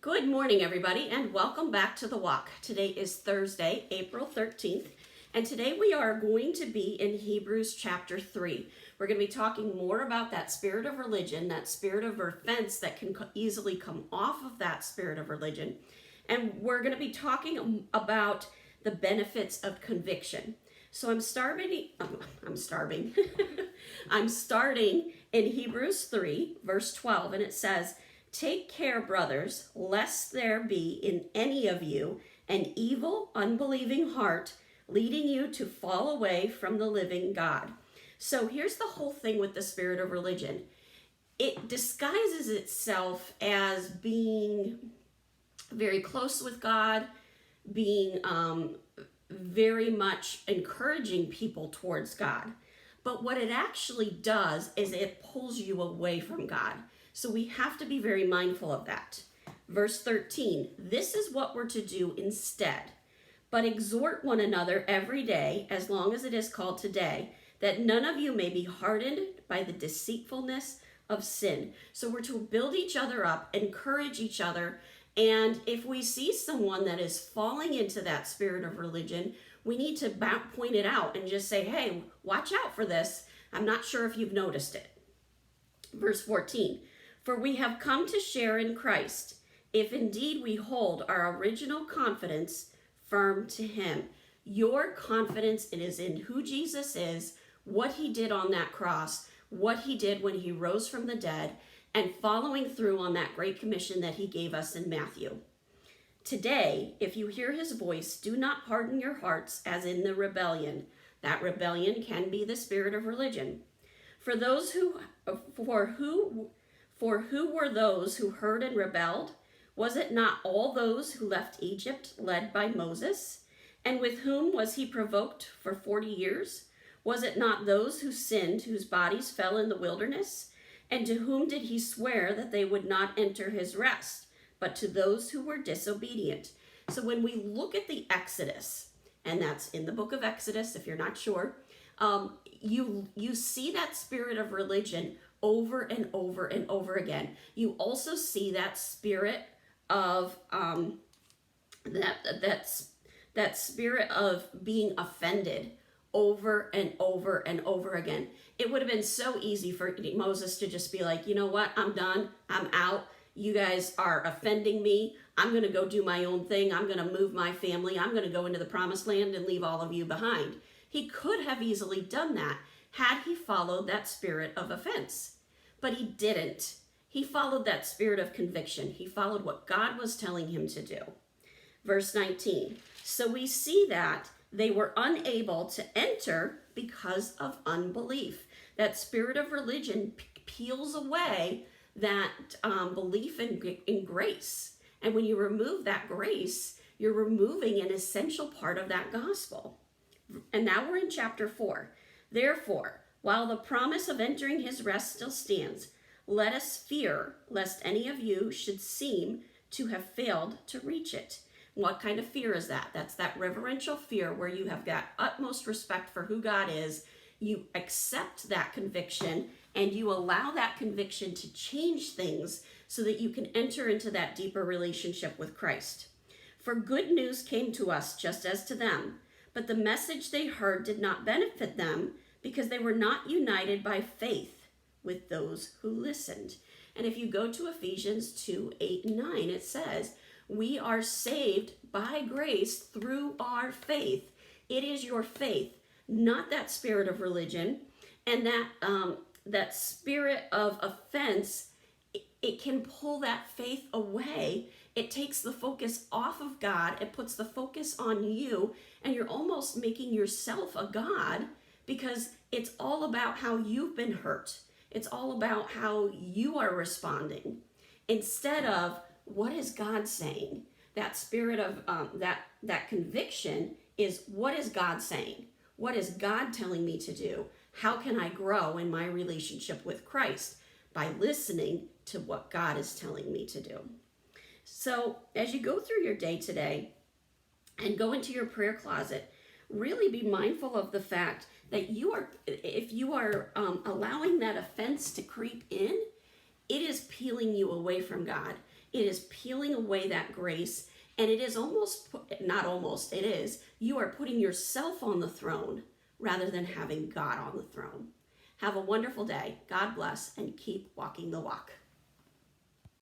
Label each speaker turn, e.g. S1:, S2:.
S1: Good morning, everybody, and welcome back to The Walk. Today is Thursday, April 13th, and today we are going to be in Hebrews chapter 3. We're going to be talking more about that spirit of religion, that spirit of offense that can easily come off of that spirit of religion, and we're going to be talking about the benefits of conviction. So I'm starting in Hebrews 3, verse 12, and it says, "Take care, brothers, lest there be in any of you an evil, unbelieving heart, leading you to fall away from the living God." So here's the whole thing with the spirit of religion. It disguises itself as being very close with God, being very much encouraging people towards God. But what it actually does is it pulls you away from God. So we have to be very mindful of that. Verse 13, "This is what we're to do instead. But exhort one another every day, as long as it is called today, that none of you may be hardened by the deceitfulness of sin." So we're to build each other up, encourage each other, and if we see someone that is falling into that spirit of religion, we need to point it out and just say, "Hey, watch out for this. I'm not sure if you've noticed it." Verse 14, "For we have come to share in Christ, if indeed we hold our original confidence firm to him." Your confidence is in who Jesus is, what he did on that cross, what he did when he rose from the dead, and following through on that great commission that he gave us in Matthew. "Today, if you hear his voice, do not harden your hearts as in the rebellion." That rebellion can be the spirit of religion. For who were those who heard and rebelled? Was it not all those who left Egypt led by Moses? And with whom was he provoked for 40 years? Was it not those who sinned, whose bodies fell in the wilderness? And to whom did he swear that they would not enter his rest, but to those who were disobedient? So when we look at the Exodus, and that's in the book of Exodus, if you're not sure, you see that spirit of religion over and over and over again. You also see that spirit of that spirit of being offended over and over and over again. It would have been so easy for Moses to just be like, "You know what? I'm done. I'm out. You guys are offending me. I'm going to go do my own thing. I'm going to move my family. I'm going to go into the promised land and leave all of you behind." He could have easily done that had he followed that spirit of offense. But he didn't. He followed that spirit of conviction. He followed what God was telling him to do. Verse 19, "So we see that they were unable to enter because of unbelief." That spirit of religion peels away that belief in grace. And when you remove that grace, you're removing an essential part of that gospel. And now we're in chapter 4. "Therefore, while the promise of entering his rest still stands, let us fear lest any of you should seem to have failed to reach it." What kind of fear is that? That's that reverential fear where you have got utmost respect for who God is. You accept that conviction and you allow that conviction to change things so that you can enter into that deeper relationship with Christ. "For good news came to us just as to them, but the message they heard did not benefit them because they were not united by faith with those who listened." And if you go to Ephesians 2, 8, and 9, it says, "We are saved by grace through our faith." It is your faith, not that spirit of religion. And that spirit of offense, it can pull that faith away. It takes the focus off of God. It puts the focus on you, and you're almost making yourself a god because it's all about how you've been hurt. It's all about how you are responding instead of what is God saying. That spirit of that conviction is, what is God saying? What is God telling me to do? How can I grow in my relationship with Christ? By listening to what God is telling me to do. So as you go through your day today and go into your prayer closet, really be mindful of the fact that if you are allowing that offense to creep in, it is peeling you away from God. It is peeling away that grace, and it is almost, not almost, it is, you are putting yourself on the throne rather than having God on the throne. Have a wonderful day. God bless, and keep walking the walk.